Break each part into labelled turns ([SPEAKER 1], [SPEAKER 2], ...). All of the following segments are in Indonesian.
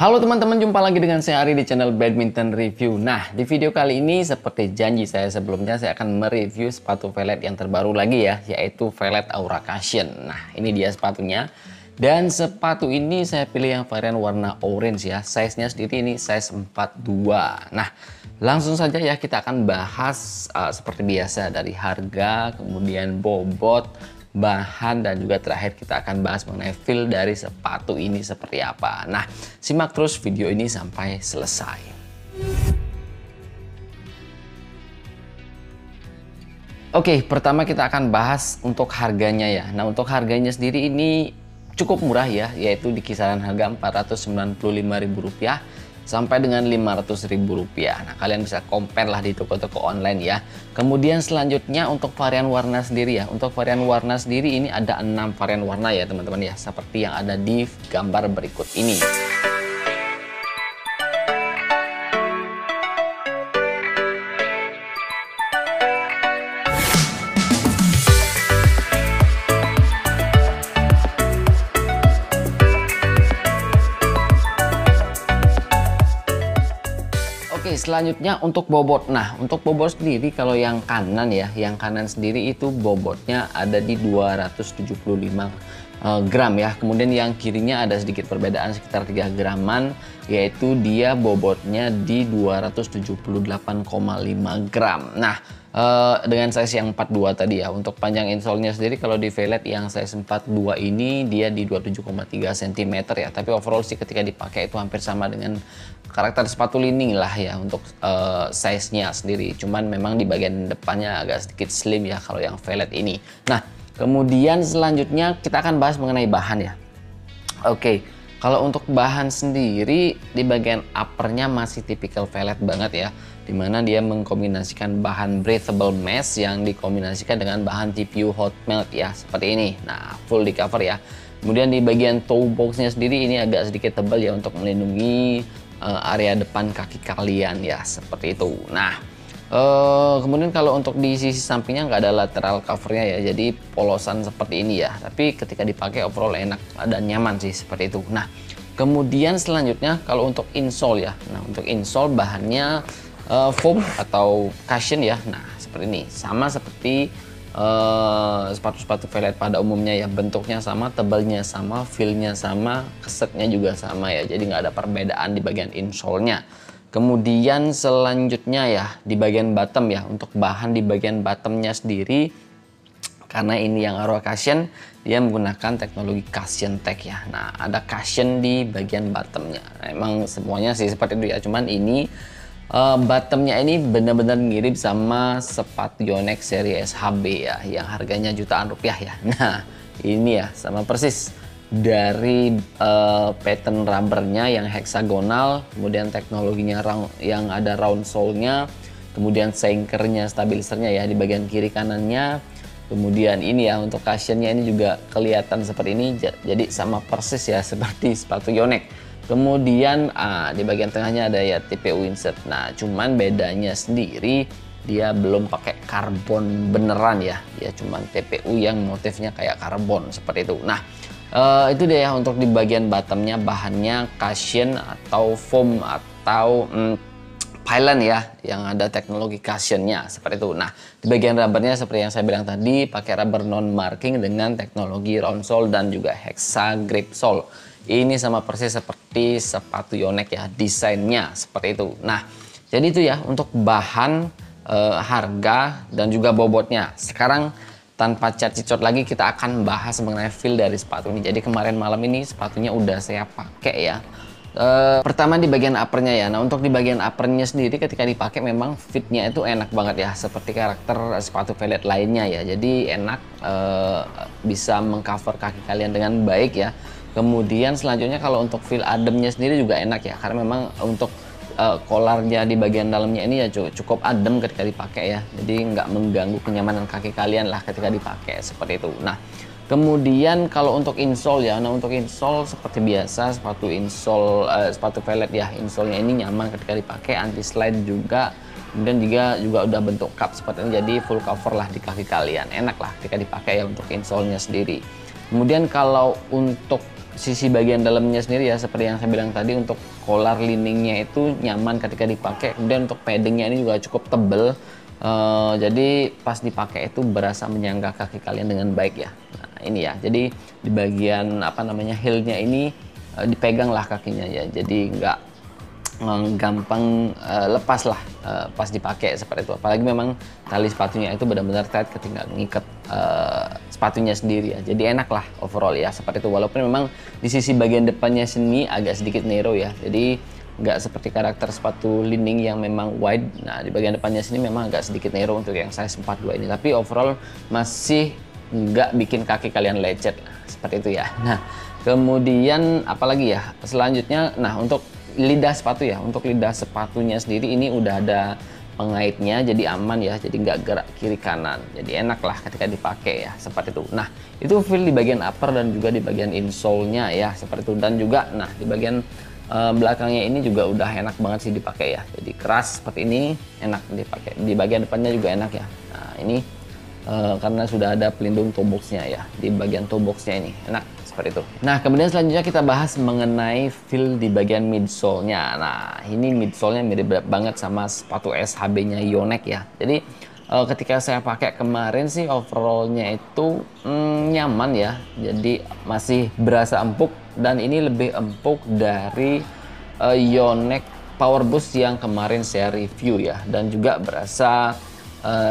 [SPEAKER 1] Halo teman-teman, jumpa lagi dengan saya Ari di channel Badminton Review. Nah, di video kali ini seperti janji saya sebelumnya, saya akan mereview sepatu vellet yang terbaru lagi ya, yaitu vellet Aura Cushion. Nah, ini dia sepatunya. Dan sepatu ini saya pilih yang varian warna orange ya. Size-nya sendiri ini size 42. Nah, langsung saja ya kita akan bahas seperti biasa dari harga, kemudian bobot, bahan, dan juga terakhir kita akan bahas mengenai feel dari sepatu ini seperti apa. Nah, simak terus video ini sampai selesai. Oke, pertama kita akan bahas untuk harganya ya. Nah, untuk harganya sendiri ini cukup murah ya, yaitu di kisaran harga Rp495.000 sampai dengan Rp500.000. Nah, kalian bisa compare lah di toko-toko online ya. Kemudian selanjutnya untuk varian warna sendiri ya. Untuk varian warna sendiri ini ada 6 varian warna ya teman-teman ya, seperti yang ada di gambar berikut ini. Oke, selanjutnya untuk bobot. Nah, untuk bobot sendiri kalau yang kanan ya, yang kanan sendiri itu bobotnya ada di 275 gram ya. Kemudian yang kirinya ada sedikit perbedaan sekitar 3 graman, yaitu dia bobotnya di 278,5 gram. Nah, dengan size yang 42 tadi ya. Untuk panjang insole-nya sendiri kalau di vellet yang size 42 ini dia di 27,3 cm ya. Tapi overall sih ketika dipakai itu hampir sama dengan karakter sepatu lining lah ya untuk size-nya sendiri. Cuman memang di bagian depannya agak sedikit slim ya kalau yang vellet ini. Nah, kemudian selanjutnya kita akan bahas mengenai bahan ya. Oke, kalau untuk bahan sendiri di bagian uppernya masih tipikal vellet banget ya, dimana dia mengkombinasikan bahan breathable mesh yang dikombinasikan dengan bahan TPU hot melt ya, seperti ini. Nah, full di cover ya. Kemudian di bagian toe boxnya sendiri ini agak sedikit tebal ya untuk melindungi area depan kaki kalian ya, seperti itu. Nah, kemudian kalau untuk di sisi sampingnya nggak ada lateral covernya ya, jadi polosan seperti ini ya. Tapi ketika dipakai overall enak dan nyaman sih seperti itu. Nah, kemudian selanjutnya kalau untuk insole ya. Nah, untuk insole bahannya foam atau cushion ya. Nah, seperti ini, sama seperti sepatu-sepatu vellet pada umumnya ya, bentuknya sama, tebalnya sama, feel-nya sama, kesetnya juga sama ya, jadi nggak ada perbedaan di bagian insole-nya. Kemudian selanjutnya ya di bagian bottom ya, untuk bahan di bagian bottomnya sendiri, karena ini yang Aura Cushion, dia menggunakan teknologi Cushion Tech ya. Nah, ada cushion di bagian bottomnya. Nah, emang semuanya sih seperti itu ya, cuman ini bottomnya ini benar-benar mirip sama sepatu Yonex seri SHB ya, yang harganya jutaan rupiah ya. Nah, ini ya sama persis dari pattern rubbernya yang heksagonal, kemudian teknologinya yang ada round sole-nya, kemudian sinkernya, stabilisernya ya di bagian kiri kanannya. Kemudian ini ya untuk cushionnya ini juga kelihatan seperti ini, jadi sama persis ya seperti sepatu Yonex. Kemudian di bagian tengahnya ada ya TPU insert. Nah, cuman bedanya sendiri dia belum pakai karbon beneran ya. Dia cuman TPU yang motifnya kayak karbon seperti itu. Nah, itu dia ya untuk di bagian bottomnya, bahannya cushion atau foam atau pylon ya, yang ada teknologi cushionnya seperti itu. Nah, di bagian rubbernya seperti yang saya bilang tadi, pakai rubber non marking dengan teknologi round sole dan juga hexa grip sole. Ini sama persis seperti sepatu Yonex ya, desainnya seperti itu. Nah, jadi itu ya untuk bahan, harga, dan juga bobotnya. Sekarang tanpa cacicot lagi kita akan bahas mengenai feel dari sepatu ini. Jadi kemarin malam ini sepatunya udah saya pakai ya. Pertama di bagian uppernya ya. Nah, untuk di bagian uppernya sendiri ketika dipakai memang fitnya itu enak banget ya, seperti karakter sepatu vellet lainnya ya. Jadi enak, bisa mengcover kaki kalian dengan baik ya. Kemudian selanjutnya kalau untuk feel ademnya sendiri juga enak ya, karena memang untuk kolarnya di bagian dalamnya ini ya cukup adem ketika dipakai ya, jadi nggak mengganggu kenyamanan kaki kalian lah ketika dipakai seperti itu. Nah, kemudian kalau untuk insole ya, nah untuk insole seperti biasa sepatu insole, sepatu vellet ya, insole-nya ini nyaman ketika dipakai, anti slide juga. Kemudian juga udah bentuk cup seperti ini, jadi full cover lah di kaki kalian, enak lah ketika dipakai ya untuk insole-nya sendiri. Kemudian kalau untuk sisi bagian dalamnya sendiri ya, seperti yang saya bilang tadi, untuk collar liningnya itu nyaman ketika dipakai. Kemudian untuk paddingnya ini juga cukup tebel. Jadi pas dipakai itu berasa menyangga kaki kalian dengan baik ya. Nah, ini ya. Jadi di bagian apa namanya heelnya ini dipegang lah kakinya ya. Jadi nggak gampang lepas lah pas dipakai seperti itu. Apalagi memang tali sepatunya itu benar-benar tight ketika ngikat sepatunya sendiri ya. Jadi enak lah overall ya seperti itu. Walaupun memang di sisi bagian depannya sini agak sedikit narrow ya. Jadi nggak seperti karakter sepatu Li-Ning yang memang wide. Nah di bagian depannya sini memang agak sedikit narrow untuk yang size 42 ini. Tapi overall masih nggak bikin kaki kalian lecet seperti itu ya. Nah kemudian apalagi ya selanjutnya, nah untuk lidah sepatu ya, untuk lidah sepatunya sendiri ini udah ada pengaitnya, jadi aman ya, jadi nggak gerak kiri kanan, jadi enak lah ketika dipakai ya seperti itu. Nah itu feel di bagian upper dan juga di bagian insole-nya ya seperti itu. Dan juga nah di bagian belakangnya ini juga udah enak banget sih dipakai ya, jadi keras seperti ini, enak dipakai. Di bagian depannya juga enak ya. Nah ini karena sudah ada pelindung toe box-nya ya, di bagian toe box-nya ini enak seperti itu. Nah kemudian selanjutnya kita bahas mengenai feel di bagian midsole-nya. Nah ini midsole-nya mirip banget sama sepatu SHB-nya Yonex ya. Jadi ketika saya pakai kemarin sih overall-nya itu nyaman ya, jadi masih berasa empuk. Dan ini lebih empuk dari Yonex Power Boost yang kemarin saya review ya, dan juga berasa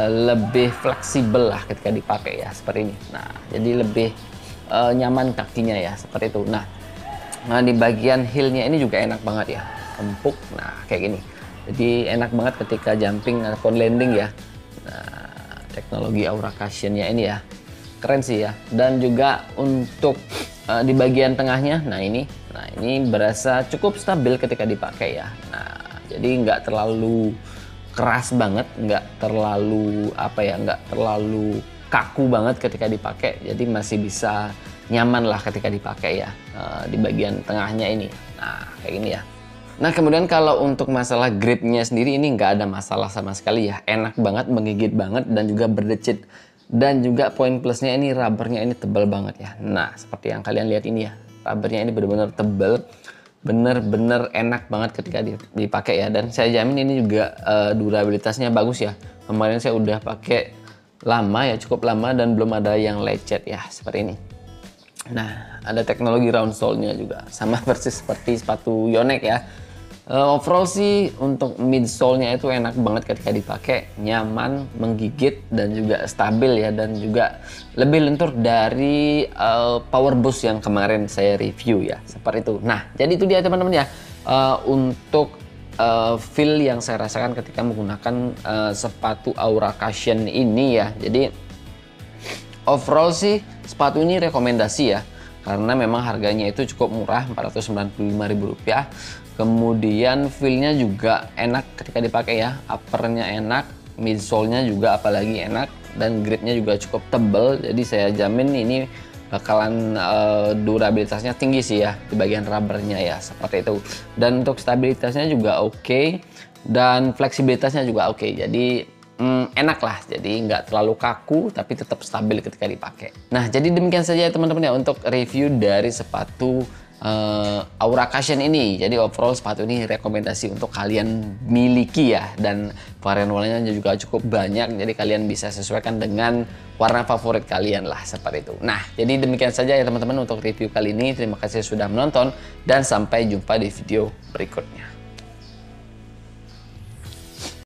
[SPEAKER 1] lebih fleksibel lah ketika dipakai ya seperti ini. Nah jadi lebih nyaman kakinya ya seperti itu. Nah di bagian heelnya ini juga enak banget ya, empuk. Nah kayak gini, jadi enak banget ketika jumping ataupun landing ya. Nah teknologi Aura Cushionnya ini ya keren sih ya. Dan juga untuk di bagian tengahnya, nah ini berasa cukup stabil ketika dipakai ya. Nah jadi nggak terlalu keras banget, nggak terlalu apa ya, nggak terlalu kaku banget ketika dipakai, jadi masih bisa nyaman lah ketika dipakai ya di bagian tengahnya ini. Nah kayak gini ya. Nah kemudian kalau untuk masalah gripnya sendiri ini nggak ada masalah sama sekali ya, enak banget, menggigit banget, dan juga berdecit. Dan juga poin plusnya ini rubbernya ini tebal banget ya. Nah seperti yang kalian lihat ini ya, rubbernya ini benar-benar tebal, bener-bener enak banget ketika dipakai ya. Dan saya jamin ini juga durabilitasnya bagus ya. Kemarin saya udah pakai lama ya, cukup lama, dan belum ada yang lecet ya seperti ini. Nah ada teknologi round sole-nya juga, sama persis seperti sepatu Yonex ya. Overall sih untuk midsole-nya itu enak banget ketika dipakai, nyaman, menggigit, dan juga stabil ya, dan juga lebih lentur dari Power Boost yang kemarin saya review ya seperti itu. Nah jadi itu dia teman-teman ya, untuk feel yang saya rasakan ketika menggunakan sepatu Aura Cushion ini ya. Jadi overall sih sepatu ini rekomendasi ya, karena memang harganya itu cukup murah, Rp495.000. Kemudian feel-nya juga enak ketika dipakai ya, uppernya enak, midsole-nya juga apalagi enak, dan gripnya juga cukup tebal. Jadi saya jamin ini bakalan durabilitasnya tinggi sih ya di bagian rubbernya ya seperti itu. Dan untuk stabilitasnya juga oke, dan fleksibilitasnya juga oke. Jadi enak lah, jadi nggak terlalu kaku tapi tetap stabil ketika dipakai. Nah jadi demikian saja teman-teman ya untuk review dari sepatu Aura Cushion ini. Jadi overall sepatu ini rekomendasi untuk kalian miliki ya, dan varian warnanya juga cukup banyak, jadi kalian bisa sesuaikan dengan warna favorit kalian lah seperti itu. Nah jadi demikian saja ya teman-teman untuk review kali ini. Terima kasih sudah menonton dan sampai jumpa di video berikutnya.